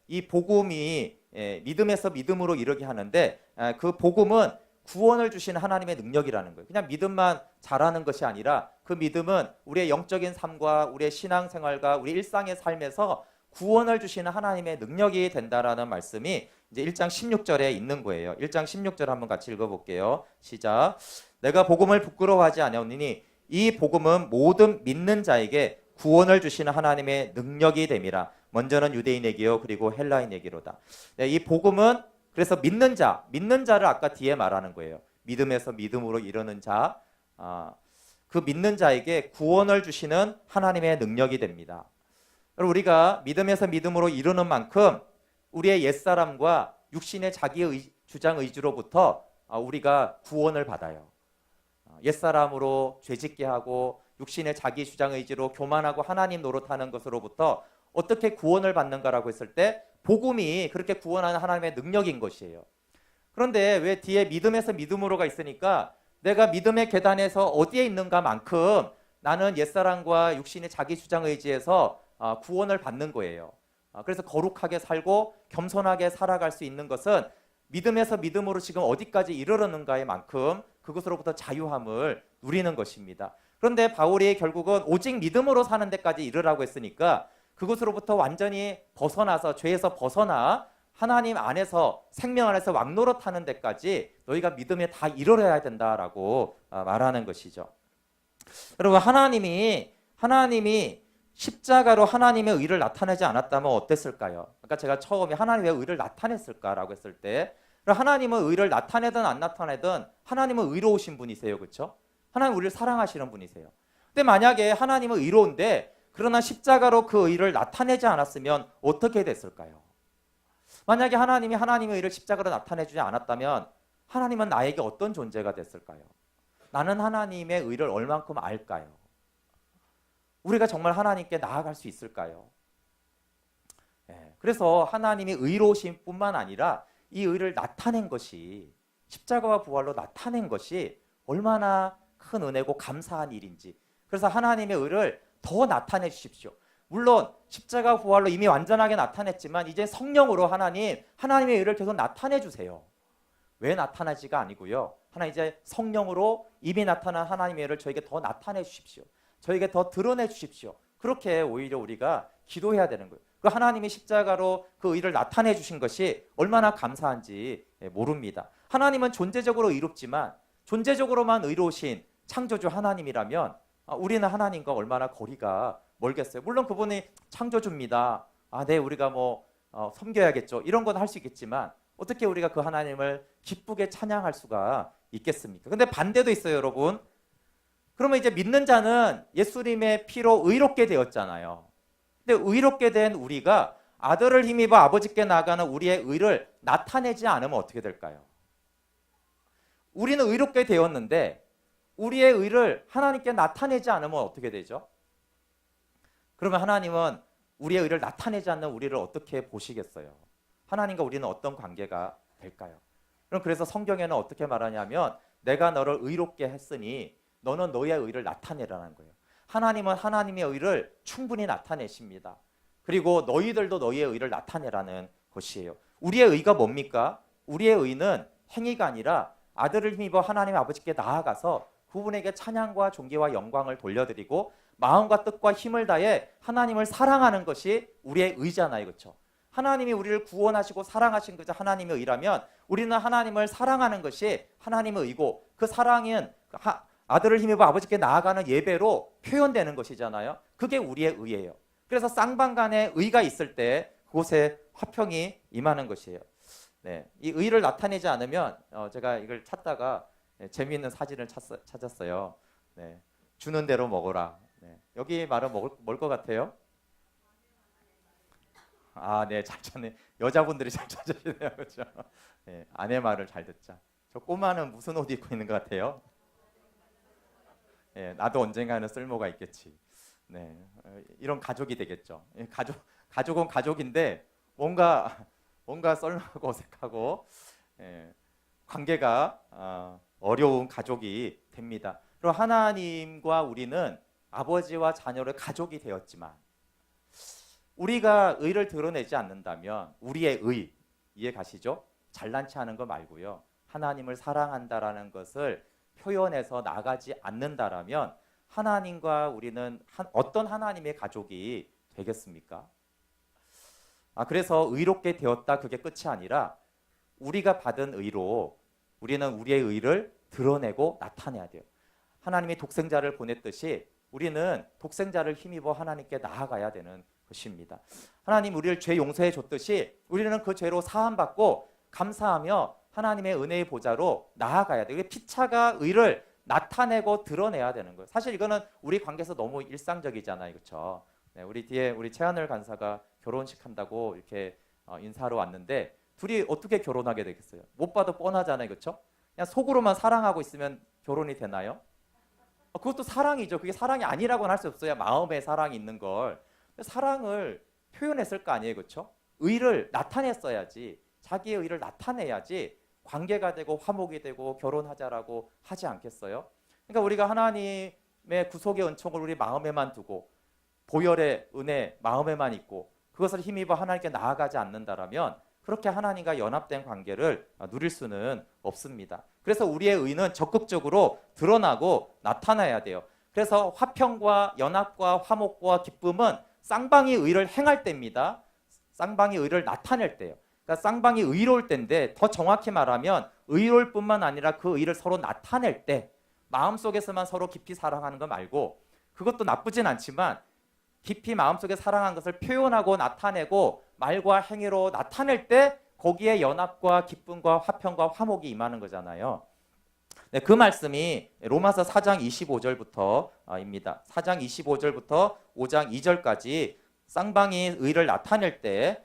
이 복음이 믿음에서 믿음으로 이르게 하는데, 그 복음은 구원을 주시는 하나님의 능력이라는 거예요. 그냥 믿음만 잘하는 것이 아니라 그 믿음은 우리의 영적인 삶과 우리의 신앙생활과 우리 일상의 삶에서 구원을 주시는 하나님의 능력이 된다라는 말씀이 이제 1장 16절에 있는 거예요. 1장 16절 한번 같이 읽어볼게요. 시작. 내가 복음을 부끄러워하지 아니하노니 이 복음은 모든 믿는 자에게 구원을 주시는 하나님의 능력이 됨이라. 먼저는 유대인에게요 그리고 헬라인에게로다. 이 복음은 그래서 믿는 자를 아까 뒤에 말하는 거예요. 믿음에서 믿음으로 이르는 자, 그 믿는 자에게 구원을 주시는 하나님의 능력이 됩니다. 우리가 믿음에서 믿음으로 이루는 만큼 우리의 옛사람과 육신의 자기 주장 의지로부터 우리가 구원을 받아요. 옛사람으로 죄짓게 하고 육신의 자기 주장 의지로 교만하고 하나님 노릇하는 것으로부터 어떻게 구원을 받는가라고 했을 때 복음이 그렇게 구원하는 하나님의 능력인 것이에요. 그런데 왜 뒤에 믿음에서 믿음으로가 있으니까 내가 믿음의 계단에서 어디에 있는가 만큼 나는 옛사람과 육신의 자기 주장 의지에서 구원을 받는 거예요. 그래서 거룩하게 살고 겸손하게 살아갈 수 있는 것은 믿음에서 믿음으로 지금 어디까지 이르렀는가의 만큼 그것으로부터 자유함을 누리는 것입니다. 그런데 바울이 결국은 오직 믿음으로 사는 데까지 이르라고 했으니까 그것으로부터 완전히 벗어나서 죄에서 벗어나 하나님 안에서 생명 안에서 왕노릇하는 데까지 너희가 믿음에 다 이르러야 된다라고 말하는 것이죠. 여러분, 하나님이 십자가로 하나님의 의를 나타내지 않았다면 어땠을까요? 아까 제가 처음에 하나님의 의를 나타냈을까라고 했을 때, 하나님의 의를 나타내든 안 나타내든 하나님은 의로우신 분이세요. 그렇죠? 하나님 우리를 사랑하시는 분이세요. 근데 만약에 하나님은 의로운데 그러나 십자가로 그 의를 나타내지 않았으면 어떻게 됐을까요? 만약에 하나님이 하나님의 의를 십자가로 나타내주지 않았다면 하나님은 나에게 어떤 존재가 됐을까요? 나는 하나님의 의를 얼만큼 알까요? 우리가 정말 하나님께 나아갈 수 있을까요? 그래서 하나님이 의로우신 뿐만 아니라 이 의를 나타낸 것이, 십자가와 부활로 나타낸 것이 얼마나 큰 은혜고 감사한 일인지, 그래서 하나님의 의를 더 나타내 주십시오. 물론 십자가 부활로 이미 완전하게 나타냈지만 이제 성령으로 하나님의 의를 계속 나타내 주세요. 왜 나타나지가 아니고요. 하나님 이제 성령으로 이미 나타난 하나님의 의를 저에게 더 나타내 주십시오. 저에게 더 드러내 주십시오. 그렇게 오히려 우리가 기도해야 되는 거예요. 그 하나님이 십자가로 그 의를 나타내 주신 것이 얼마나 감사한지 모릅니다. 하나님은 존재적으로 의롭지만 존재적으로만 의로우신 창조주 하나님이라면 우리는 하나님과 얼마나 거리가 멀겠어요. 물론 그분이 창조주입니다. 네, 우리가 섬겨야겠죠. 이런 건 할 수 있겠지만 어떻게 우리가 그 하나님을 기쁘게 찬양할 수가 있겠습니까? 근데 반대도 있어요, 여러분. 그러면 이제 믿는 자는 예수님의 피로 의롭게 되었잖아요. 근데 의롭게 된 우리가 아들을 힘입어 아버지께 나아가는 우리의 의를 나타내지 않으면 어떻게 될까요? 우리는 의롭게 되었는데 우리의 의를 하나님께 나타내지 않으면 어떻게 되죠? 그러면 하나님은 우리의 의를 나타내지 않는 우리를 어떻게 보시겠어요? 하나님과 우리는 어떤 관계가 될까요? 그래서 성경에는 어떻게 말하냐면 내가 너를 의롭게 했으니 너는 너의 의를 나타내라는 거예요. 하나님은 하나님의 의를 충분히 나타내십니다. 그리고 너희들도 너희의 의를 나타내라는 것이에요. 우리의 의가 뭡니까? 우리의 의는 행위가 아니라 아들을 힘입어 하나님 아버지께 나아가서 그분에게 찬양과 존귀와 영광을 돌려드리고 마음과 뜻과 힘을 다해 하나님을 사랑하는 것이 우리의 의잖아요. 그렇죠? 하나님이 우리를 구원하시고 사랑하신 것이 하나님의 의라면 우리는 하나님을 사랑하는 것이 하나님의 의고, 그 사랑은 아들을 힘입어 아버지께 나아가는 예배로 표현되는 것이잖아요. 그게 우리의 의예요. 그래서 쌍방간에 의가 있을 때 그곳에 화평이 임하는 것이에요. 네, 이 의를 나타내지 않으면 제가 이걸 찾다가 재미있는 사진을 찾았어요. 네, 주는 대로 먹어라. 네, 여기 말은 뭘 것 같아요? 네, 잘 찾네. 여자분들이 잘 찾으시네요. 그렇죠? 네, 아내 말을 잘 듣자. 저 꼬마는 무슨 옷 입고 있는 것 같아요? 예, 나도 언젠가는 쓸모가 있겠지. 네, 이런 가족이 되겠죠. 예, 가족은 가족인데 뭔가 썰렁하고 어색하고 예, 관계가 어려운 가족이 됩니다. 그리고 하나님과 우리는 아버지와 자녀를 가족이 되었지만 우리가 의를 드러내지 않는다면 우리의 의 이해 가시죠? 잘난 체 하는 거 말고요. 하나님을 사랑한다라는 것을 표현해서 나가지 않는다라면 하나님과 우리는 어떤 하나님의 가족이 되겠습니까? 그래서 의롭게 되었다 그게 끝이 아니라 우리가 받은 의로 우리는 우리의 의를 드러내고 나타내야 돼요. 하나님이 독생자를 보냈듯이 우리는 독생자를 힘입어 하나님께 나아가야 되는 것입니다. 하나님 우리를 죄 용서해 줬듯이 우리는 그 죄로 사함받고 감사하며 하나님의 은혜의 보좌로 나아가야 돼요. 피차가 의를 나타내고 드러내야 되는 거예요. 사실 이거는 우리 관계에서 너무 일상적이잖아요. 그렇죠? 네, 우리 뒤에 우리 최하늘 간사가 결혼식 한다고 이렇게 인사하러 왔는데 둘이 어떻게 결혼하게 되겠어요? 못 봐도 뻔하잖아요. 그렇죠? 그냥 속으로만 사랑하고 있으면 결혼이 되나요? 그것도 사랑이죠. 그게 사랑이 아니라고는 할 수 없어요. 마음에 사랑이 있는 걸. 사랑을 표현했을 거 아니에요. 그렇죠? 의를 나타냈어야지. 자기의 의를 나타내야지 관계가 되고 화목이 되고 결혼하자라고 하지 않겠어요? 그러니까 우리가 하나님의 구속의 은총을 우리 마음에만 두고 보혈의 은혜 마음에만 있고 그것을 힘입어 하나님께 나아가지 않는다라면 그렇게 하나님과 연합된 관계를 누릴 수는 없습니다. 그래서 우리의 의는 적극적으로 드러나고 나타나야 돼요. 그래서 화평과 연합과 화목과 기쁨은 쌍방이 의를 행할 때입니다. 쌍방이 의를 나타낼 때예요. 그러니까 쌍방이 의로울 때인데 더 정확히 말하면 의로울 뿐만 아니라 그 의를 서로 나타낼 때 마음속에서만 서로 깊이 사랑하는 거 말고 그것도 나쁘진 않지만 깊이 마음속에 사랑한 것을 표현하고 나타내고 말과 행위로 나타낼 때 거기에 연합과 기쁨과 화평과 화목이 임하는 거잖아요. 네, 그 말씀이 로마서 4장 25절부터입니다. 4장 25절부터 5장 2절까지 쌍방이 의를 나타낼 때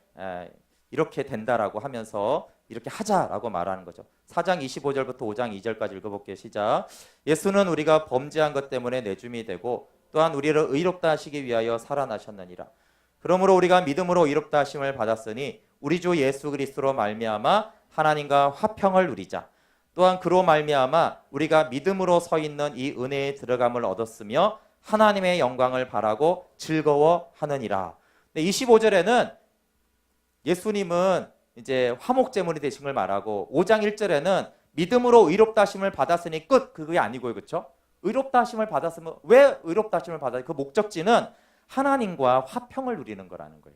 이렇게 된다라고 하면서 이렇게 하자라고 말하는 거죠. 4장 25절부터 5장 2절까지 읽어볼게요. 시작. 예수는 우리가 범죄한 것 때문에 내줌이 되고 또한 우리를 의롭다 하시기 위하여 살아나셨느니라. 그러므로 우리가 믿음으로 의롭다 하심을 받았으니 우리 주 예수 그리스도로 말미암아 하나님과 화평을 누리자. 또한 그로 말미암아 우리가 믿음으로 서 있는 이 은혜에 들어감을 얻었으며 하나님의 영광을 바라고 즐거워하느니라. 25절에는 예수님은 이제 화목제물이 되신 걸 말하고 5장 1절에는 믿음으로 의롭다 하심을 받았으니 끝 그게 아니고요. 그렇죠? 의롭다 하심을 받았으면 왜 의롭다 하심을 받아요? 그 목적지는 하나님과 화평을 누리는 거라는 거예요.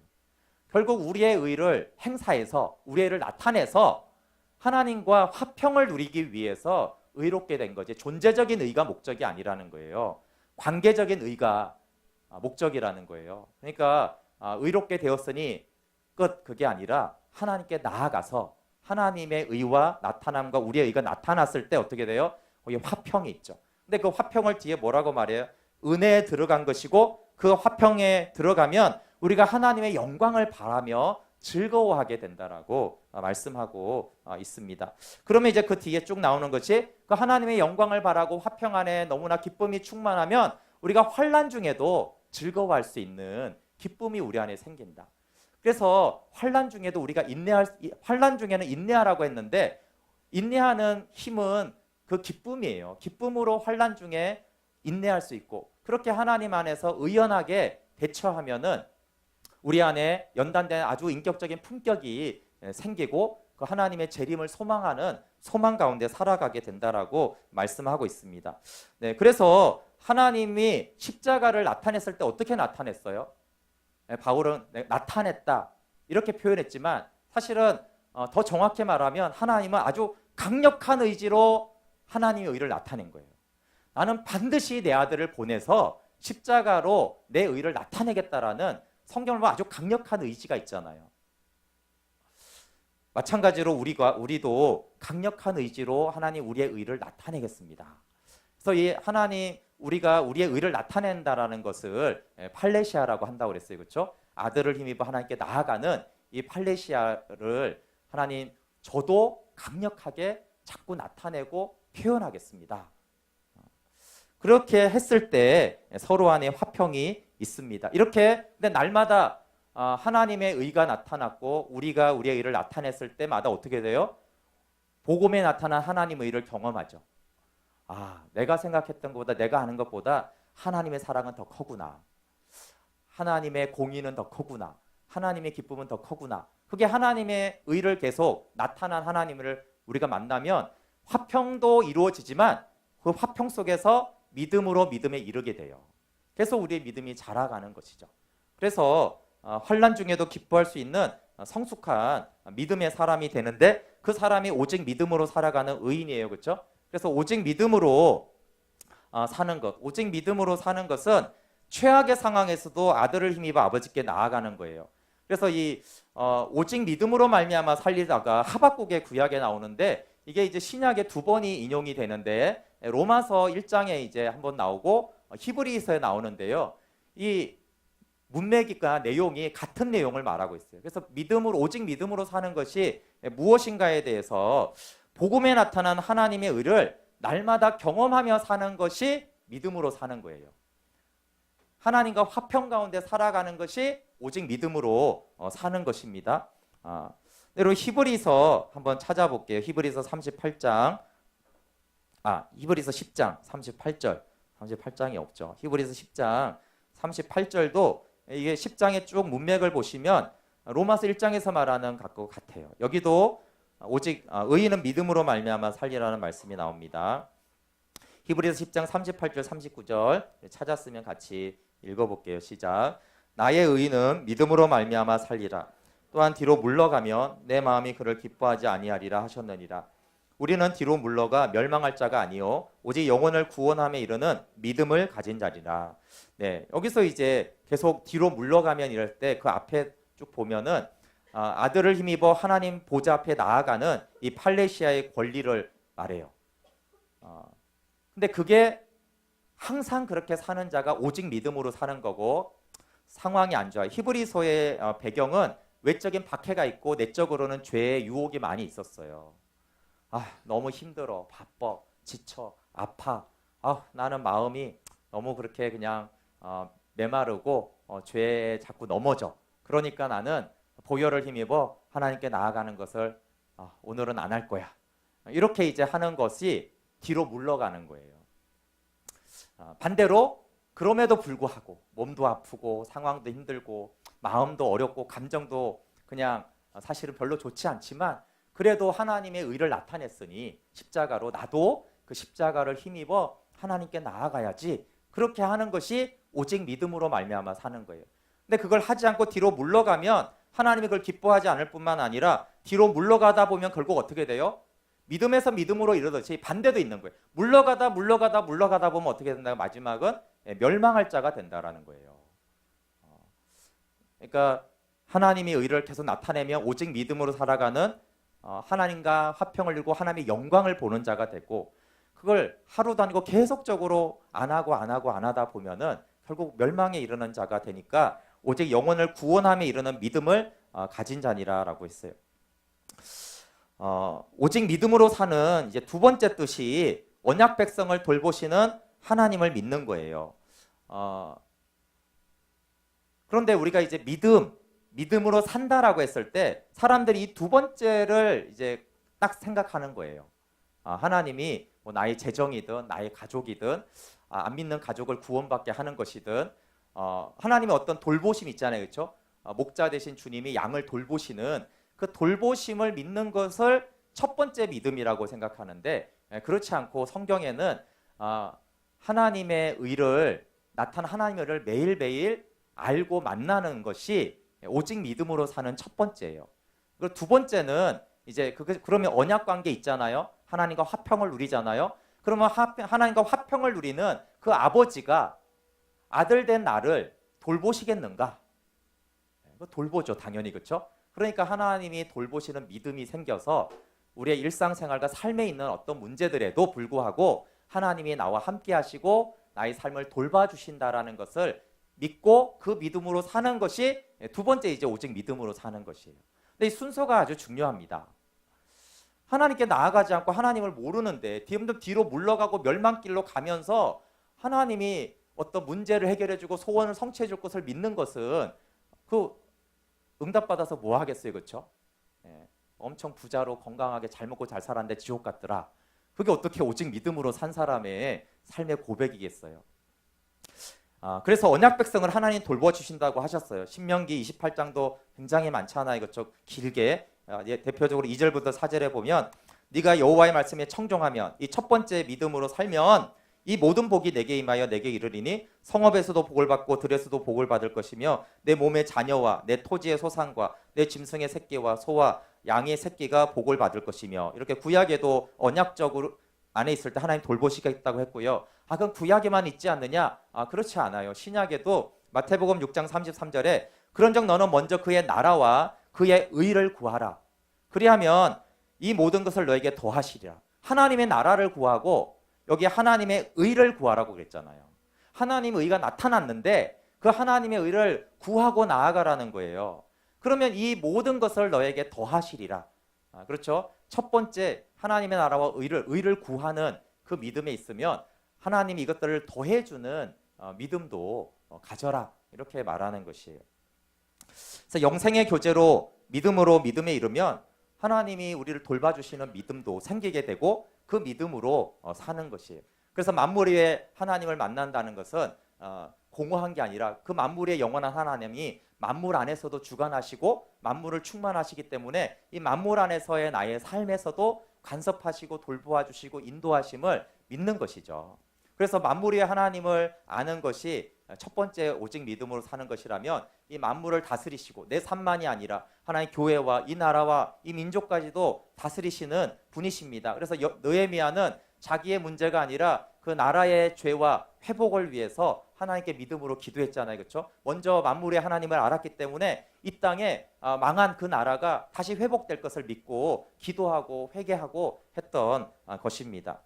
결국 우리의 의를 행사해서 우리의 의를 나타내서 하나님과 화평을 누리기 위해서 의롭게 된 거지 존재적인 의가 목적이 아니라는 거예요. 관계적인 의가 목적이라는 거예요. 그러니까 의롭게 되었으니 끝 그게 아니라 하나님께 나아가서 하나님의 의와 나타남과 우리의 의가 나타났을 때 어떻게 돼요? 거기 화평이 있죠. 근데 그 화평을 뒤에 뭐라고 말해요? 은혜에 들어간 것이고 그 화평에 들어가면 우리가 하나님의 영광을 바라며 즐거워하게 된다라고 말씀하고 있습니다. 그러면 이제 그 뒤에 쭉 나오는 것이 그 하나님의 영광을 바라고 화평 안에 너무나 기쁨이 충만하면 우리가 환난 중에도 즐거워할 수 있는 기쁨이 우리 안에 생긴다. 그래서 환난 중에도 우리가 환난 중에는 인내하라고 했는데 인내하는 힘은 그 기쁨이에요. 기쁨으로 환난 중에 인내할 수 있고 그렇게 하나님 안에서 의연하게 대처하면은 우리 안에 연단된 아주 인격적인 품격이 생기고 그 하나님의 재림을 소망하는 소망 가운데 살아가게 된다라고 말씀하고 있습니다. 네, 그래서 하나님이 십자가를 나타냈을 때 어떻게 나타냈어요? 바울은 나타냈다 이렇게 표현했지만 사실은 더 정확히 말하면 하나님은 아주 강력한 의지로 하나님의 의를 나타낸 거예요. 나는 반드시 내 아들을 보내서 십자가로 내 의를 나타내겠다라는 성경을 보면 아주 강력한 의지가 있잖아요. 마찬가지로 우리도 강력한 의지로 하나님 우리의 의를 나타내겠습니다. 그래서 이 하나님 우리가 우리의 의를 나타낸다라는 것을 팔레시아라고 한다고 그랬어요. 그렇죠? 아들을 힘입어 하나님께 나아가는 이 팔레시아를 하나님 저도 강력하게 자꾸 나타내고 표현하겠습니다. 그렇게 했을 때 서로 안에 화평이 있습니다. 이렇게 근데 날마다 하나님의 의가 나타났고 우리가 우리의 의를 나타냈을 때마다 어떻게 돼요? 복음에 나타난 하나님의 의를 경험하죠. 내가 생각했던 것보다 내가 아는 것보다 하나님의 사랑은 더 크구나. 하나님의 공의는 더 크구나. 하나님의 기쁨은 더 크구나. 그게 하나님의 의를 계속 나타난 하나님을 우리가 만나면 화평도 이루어지지만 그 화평 속에서 믿음으로 믿음에 이르게 돼요. 그래서 우리의 믿음이 자라가는 것이죠. 그래서 환난 중에도 기뻐할 수 있는 성숙한 믿음의 사람이 되는데 그 사람이 오직 믿음으로 살아가는 의인이에요. 그렇죠? 그래서 오직 믿음으로 사는 것, 오직 믿음으로 사는 것은 최악의 상황에서도 아들을 힘입어 아버지께 나아가는 거예요. 그래서 이 오직 믿음으로 말미암아 살리다가 하박국의 구약에 나오는데 이게 이제 신약에 2번이 인용이 되는데 로마서 1장에 이제 한번 나오고 히브리서에 나오는데요. 이 문맥과 내용이 같은 내용을 말하고 있어요. 그래서 믿음으로 오직 믿음으로 사는 것이 무엇인가에 대해서 복음에 나타난 하나님의 의를 날마다 경험하며 사는 것이 믿음으로 사는 거예요. 하나님과 화평 가운데 살아가는 것이 오직 믿음으로 사는 것입니다. 그리고 히브리서 한번 찾아볼게요. 히브리서 38장, 히브리서 10장 38절, 38장이 없죠. 히브리서 10장 38절도 이게 10장의 쭉 문맥을 보시면 로마서 1장에서 말하는 것 같아요. 여기도 오직 의인은 믿음으로 말미암아 살리라는 말씀이 나옵니다. 히브리서 10장 38절 39절 찾았으면 같이 읽어볼게요. 시작. 나의 의인은 믿음으로 말미암아 살리라. 또한 뒤로 물러가면 내 마음이 그를 기뻐하지 아니하리라 하셨느니라. 우리는 뒤로 물러가 멸망할 자가 아니요 오직 영혼을 구원함에 이르는 믿음을 가진 자리라. 네, 여기서 이제 계속 뒤로 물러가면 이럴 때 그 앞에 쭉 보면은 아들을 힘입어 하나님 보좌 앞에 나아가는 이 팔레시아의 권리를 말해요. 근데 그게 항상 그렇게 사는 자가 오직 믿음으로 사는 거고 상황이 안 좋아요. 히브리서의 배경은 외적인 박해가 있고 내적으로는 죄의 유혹이 많이 있었어요. 너무 힘들어, 바빠, 지쳐, 아파. 나는 마음이 너무 그렇게 그냥 메마르고 죄에 자꾸 넘어져. 그러니까 나는 보혈을 힘입어 하나님께 나아가는 것을 오늘은 안 할 거야. 이렇게 이제 하는 것이 뒤로 물러가는 거예요. 반대로 그럼에도 불구하고 몸도 아프고 상황도 힘들고 마음도 어렵고 감정도 그냥 사실은 별로 좋지 않지만 그래도 하나님의 의를 나타냈으니 십자가로 나도 그 십자가를 힘입어 하나님께 나아가야지. 그렇게 하는 것이 오직 믿음으로 말미암아 사는 거예요. 근데 그걸 하지 않고 뒤로 물러가면 하나님이 그걸 기뻐하지 않을 뿐만 아니라 뒤로 물러가다 보면 결국 어떻게 돼요? 믿음에서 믿음으로 이르듯이 반대도 있는 거예요. 물러가다 보면 어떻게 된다고? 마지막은 멸망할 자가 된다라는 거예요. 그러니까 하나님의 의를 계속 나타내며 오직 믿음으로 살아가는 하나님과 화평을 이루고 하나님의 영광을 보는 자가 되고 그걸 하루도 아니고 계속적으로 안 하다 보면은 결국 멸망에 이르는 자가 되니까 오직 영혼을 구원함에 이르는 믿음을 가진 자니라라고 했어요. 오직 믿음으로 사는 이제 두 번째 뜻이 언약 백성을 돌보시는 하나님을 믿는 거예요. 그런데 우리가 이제 믿음으로 산다라고 했을 때 사람들이 이 두 번째를 이제 딱 생각하는 거예요. 하나님이 뭐 나의 재정이든 나의 가족이든 안 믿는 가족을 구원받게 하는 것이든 하나님의 어떤 돌보심이 있잖아요. 그렇죠? 목자 되신 주님이 양을 돌보시는 그 돌보심을 믿는 것을 첫 번째 믿음이라고 생각하는데 그렇지 않고 성경에는 하나님의 의를 나타난 하나님의 의를 매일매일 알고 만나는 것이 오직 믿음으로 사는 첫 번째예요. 그리고 두 번째는 이제 그러면 언약 관계 있잖아요. 하나님과 화평을 누리잖아요. 그러면 하나님과 화평을 누리는 그 아버지가 아들 된 나를 돌보시겠는가? 돌보죠, 당연히. 그렇죠? 그러니까 하나님이 돌보시는 믿음이 생겨서 우리의 일상생활과 삶에 있는 어떤 문제들에도 불구하고 하나님이 나와 함께 하시고 나의 삶을 돌봐주신다라는 것을 믿고 그 믿음으로 사는 것이 두 번째 이제 오직 믿음으로 사는 것이에요. 근데 이 순서가 아주 중요합니다. 하나님께 나아가지 않고 하나님을 모르는데 점점 뒤로 물러가고 멸망길로 가면서 하나님이 어떤 문제를 해결해주고 소원을 성취해줄 것을 믿는 것은 그 응답받아서 뭐 하겠어요, 그렇죠? 예, 엄청 부자로 건강하게 잘 먹고 잘 살았는데 지옥 갔더라. 그게 어떻게 오직 믿음으로 산 사람의 삶의 고백이겠어요? 그래서 언약 백성을 하나님 돌보주신다고 하셨어요. 신명기 28장도 굉장히 많잖아요. 이것저것 길게 대표적으로 2절부터 4절에 보면 네가 여호와의 말씀에 청종하면 이 첫 번째 믿음으로 살면 이 모든 복이 내게 임하여 내게 이르리니 성읍에서도 복을 받고 들에서도 복을 받을 것이며 내 몸의 자녀와 내 토지의 소산과 내 짐승의 새끼와 소와 양의 새끼가 복을 받을 것이며 이렇게 구약에도 언약적으로 안에 있을 때 하나님 돌보시겠다고 했고요. 그럼 구약에만 있지 않느냐? 그렇지 않아요. 신약에도 마태복음 6장 33절에 그런즉 너는 먼저 그의 나라와 그의 의를 구하라. 그리하면 이 모든 것을 너에게 더하시리라. 하나님의 나라를 구하고 여기 하나님의 의를 구하라고 그랬잖아요. 하나님의 의가 나타났는데 그 하나님의 의를 구하고 나아가라는 거예요. 그러면 이 모든 것을 너에게 더하시리라. 그렇죠? 첫 번째 하나님의 나라와 의를 구하는 그 믿음에 있으면 하나님이 이것들을 더해주는 믿음도 가져라. 이렇게 말하는 것이에요. 그래서 영생의 교제로 믿음으로 믿음에 이르면 하나님이 우리를 돌봐주시는 믿음도 생기게 되고 그 믿음으로 사는 것이에요. 그래서 만물 위에 하나님을 만난다는 것은 공허한 게 아니라 그 만물 위에 영원한 하나님이 만물 안에서도 주관하시고 만물을 충만하시기 때문에 이 만물 안에서의 나의 삶에서도 간섭하시고 돌보아 주시고 인도하심을 믿는 것이죠. 그래서 만물 위에 하나님을 아는 것이 첫 번째 오직 믿음으로 사는 것이라면 이 만물을 다스리시고 내 삶만이 아니라 하나님 교회와 이 나라와 이 민족까지도 다스리시는 분이십니다. 그래서 느헤미야는 자기의 문제가 아니라 그 나라의 죄와 회복을 위해서 하나님께 믿음으로 기도했잖아요. 그렇죠? 먼저 만물의 하나님을 알았기 때문에 이 땅에 망한 그 나라가 다시 회복될 것을 믿고 기도하고 회개하고 했던 것입니다.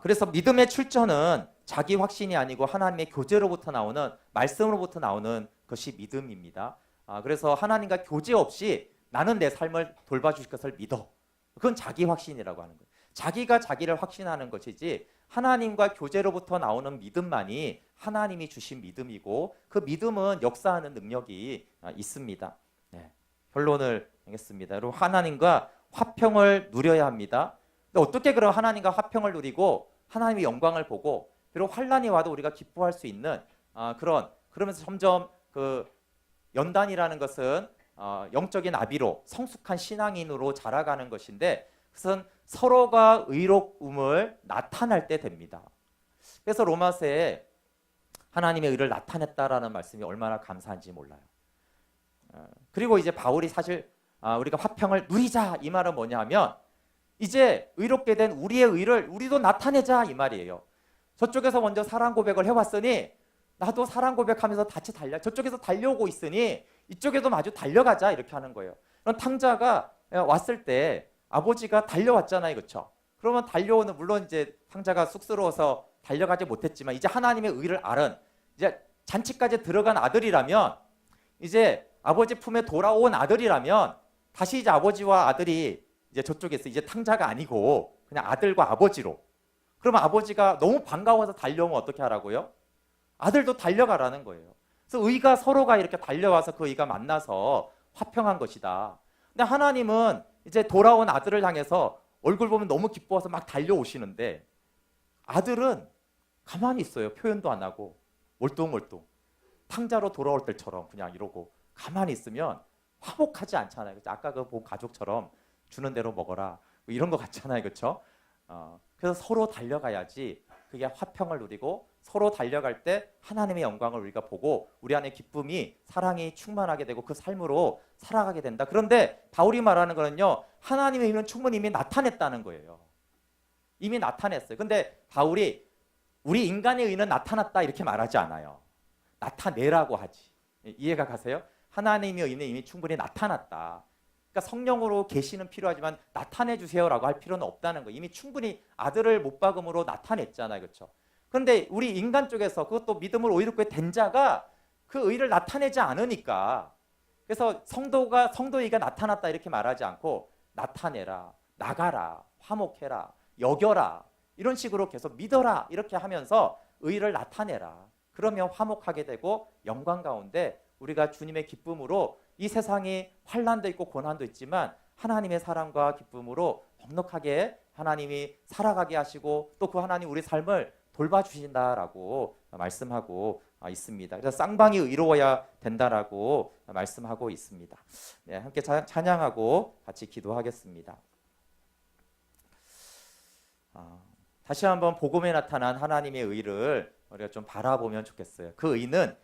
그래서 믿음의 출처는 자기 확신이 아니고 하나님의 교제로부터 나오는 말씀으로부터 나오는 것이 믿음입니다. 그래서 하나님과 교제 없이 나는 내 삶을 돌봐주실 것을 믿어. 그건 자기 확신이라고 하는 거예요. 자기가 자기를 확신하는 것이지 하나님과 교제로부터 나오는 믿음만이 하나님이 주신 믿음이고 그 믿음은 역사하는 능력이 있습니다. 네, 결론을 내겠습니다. 여러분 하나님과 화평을 누려야 합니다. 근데 어떻게 그럼 하나님과 화평을 누리고 하나님의 영광을 보고 비록 환난이 와도 우리가 기뻐할 수 있는 그러면서 점점 그 연단이라는 것은 영적인 아비로 성숙한 신앙인으로 자라가는 것인데 그것은 서로가 의로움을 나타낼 때 됩니다. 그래서 로마서에 하나님의 의를 나타냈다라는 말씀이 얼마나 감사한지 몰라요. 그리고 이제 바울이 사실 우리가 화평을 누리자 이 말은 뭐냐 하면 이제 의롭게 된 우리의 의를 우리도 나타내자 이 말이에요. 저쪽에서 먼저 사랑 고백을 해왔으니 나도 사랑 고백하면서 같이 저쪽에서 달려오고 있으니 이쪽에도 마주 달려가자 이렇게 하는 거예요. 그럼 탕자가 왔을 때 아버지가 달려왔잖아요. 그렇죠? 그러면 달려오는 물론 이제 탕자가 쑥스러워서 달려가지 못했지만 이제 하나님의 의를 알은 이제 잔치까지 들어간 아들이라면 이제 아버지 품에 돌아온 아들이라면 다시 이제 아버지와 아들이 이제 저쪽에서 이제 탕자가 아니고 그냥 아들과 아버지로 그러면 아버지가 너무 반가워서 달려오면 어떻게 하라고요? 아들도 달려가라는 거예요. 그래서 의가 서로가 이렇게 달려와서 그 의가 만나서 화평한 것이다. 근데 하나님은 이제 돌아온 아들을 향해서 얼굴 보면 너무 기뻐서 막 달려오시는데 아들은 가만히 있어요. 표현도 안 하고 멀뚱멀뚱 탕자로 돌아올 때처럼 그냥 이러고 가만히 있으면 화목하지 않잖아요. 아까 그 가족처럼 주는 대로 먹어라 뭐 이런 거 같잖아요. 그렇죠? 그래서 서로 달려가야지 그게 화평을 누리고 서로 달려갈 때 하나님의 영광을 우리가 보고 우리 안에 기쁨이 사랑이 충만하게 되고 그 삶으로 살아가게 된다. 그런데 바울이 말하는 거는요. 하나님의 의는 충분히 이미 나타냈다는 거예요. 이미 나타냈어요. 근데 바울이 우리 인간의 의는 나타났다 이렇게 말하지 않아요. 나타내라고 하지. 이해가 가세요? 하나님의 의는 이미 충분히 나타났다. 그러니까 성령으로 계시는 필요하지만 나타내 주세요라고 할 필요는 없다는 거예요. 이미 충분히 아들을 못 박음으로 나타냈잖아요. 그렇죠? 그런데 우리 인간 쪽에서 그것도 믿음을 오이롭게 된 자가 그 의를 나타내지 않으니까 그래서 성도의가 나타났다 이렇게 말하지 않고 나타내라, 나가라, 화목해라, 여겨라, 이런 식으로 계속 믿어라 이렇게 하면서 의를 나타내라. 그러면 화목하게 되고 영광 가운데 우리가 주님의 기쁨으로 이 세상이 환난도 있고 고난도 있지만 하나님의 사랑과 기쁨으로 넉넉하게 하나님이 살아가게 하시고 또 그 하나님 우리 삶을 돌봐주신다라고 말씀하고 있습니다. 그래서 쌍방이 의로워야 된다라고 말씀하고 있습니다. 네, 함께 찬양하고 같이 기도하겠습니다. 다시 한번 복음에 나타난 하나님의 의를 우리가 좀 바라보면 좋겠어요. 그 의는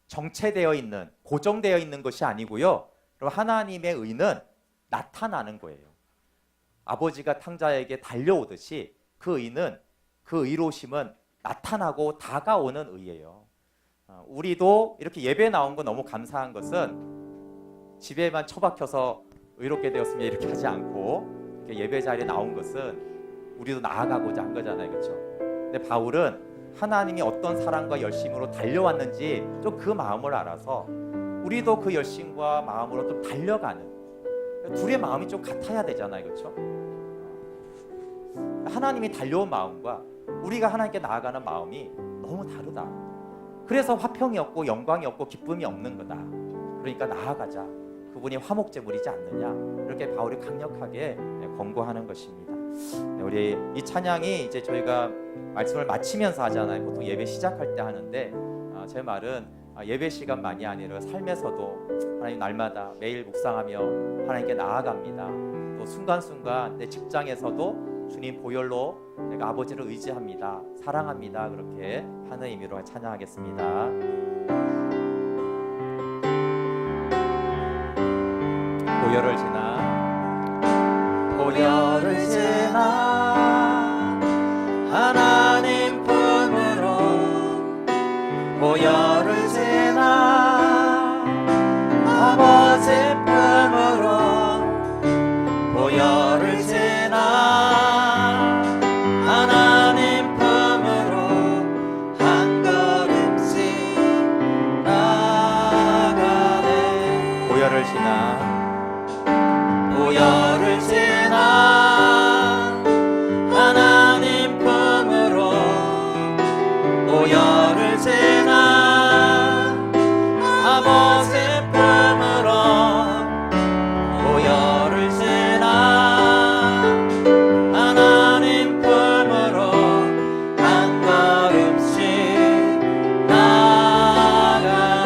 정체되어 있는, 고정되어 있는 것이 아니고요. 그럼 하나님의 의는 나타나는 거예요. 아버지가 탕자에게 달려오듯이 그 의는, 그 의로우심은 나타나고 다가오는 의예요. 우리도 이렇게 예배 나온 거 너무 감사한 것은 집에만 처박혀서 의롭게 되었으면 이렇게 하지 않고 이렇게 예배 자리에 나온 것은 우리도 나아가고자 한 거잖아요. 그렇죠? 근데 바울은 하나님이 어떤 사랑과 열심으로 달려왔는지 좀 그 마음을 알아서 우리도 그 열심과 마음으로 좀 달려가는, 둘의 마음이 좀 같아야 되잖아요. 그렇죠? 하나님이 달려온 마음과 우리가 하나님께 나아가는 마음이 너무 다르다. 그래서 화평이 없고 영광이 없고 기쁨이 없는 거다. 그러니까 나아가자. 그분이 화목제물이지 않느냐. 이렇게 바울이 강력하게 권고하는 것입니다. 우리 이 찬양이 이제 저희가 말씀을 마치면서 하잖아요. 보통 예배 시작할 때 하는데 제 말은 예배 시간만이 아니라 삶에서도 하나님 날마다 매일 묵상하며 하나님께 나아갑니다. 또 순간순간 내 직장에서도 주님 보혈로 내가 아버지를 의지합니다. 사랑합니다. 그렇게 하는 의미로 찬양하겠습니다. 보혈을 지나 보혈을 지나 하나님 품으로 보혈을 지나 아버지 품으로 보혈을 지나 하나님 품으로 한 걸음씩 나가네. 보혈을 지나 보혈을 지나 하나님 품으로 보혈을 지나 아버지 품으로 보혈을 지나 하나님 품으로 한 걸음씩 나가네.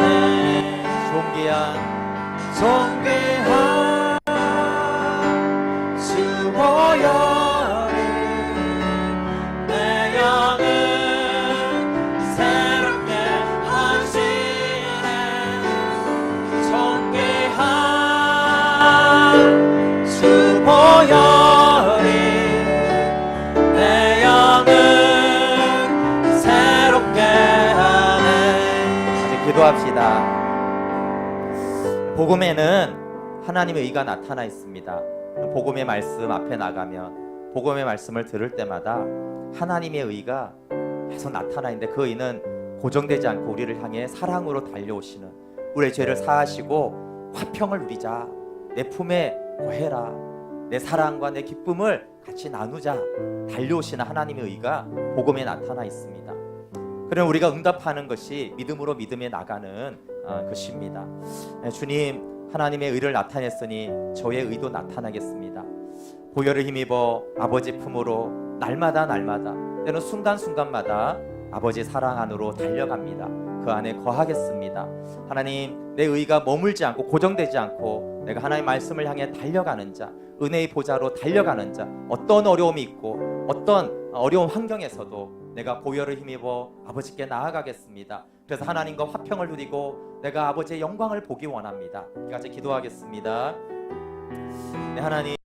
존귀한 보혈을 내 영을 새롭게 하시네. 존귀한 주 보혈이 내 영을 새롭게 하네. 같이 기도합시다. 복음에는 하나님의 의가 나타나 있습니다. 복음의 말씀 앞에 나가면 복음의 말씀을 들을 때마다 하나님의 의가 계속 나타나 있는데 그 의는 고정되지 않고 우리를 향해 사랑으로 달려오시는, 우리의 죄를 사하시고 화평을 누리자, 내 품에 거해라, 내 사랑과 내 기쁨을 같이 나누자 달려오시는 하나님의 의가 복음에 나타나 있습니다. 그럼 우리가 응답하는 것이 믿음으로 믿음에 나가는 것입니다. 주님, 하나님의 의를 나타냈으니 저의 의도 나타나겠습니다. 보혈을 힘입어 아버지 품으로 날마다 때로는 순간순간마다 아버지 사랑 안으로 달려갑니다. 그 안에 거하겠습니다. 하나님, 내 의가 머물지 않고 고정되지 않고 내가 하나님의 말씀을 향해 달려가는 자, 은혜의 보좌로 달려가는 자, 어떤 어려움이 있고 어떤 어려운 환경에서도 내가 보혈을 힘입어 아버지께 나아가겠습니다. 그래서 하나님과 화평을 누리고 내가 아버지의 영광을 보기 원합니다. 같이 기도하겠습니다. 네, 하나님.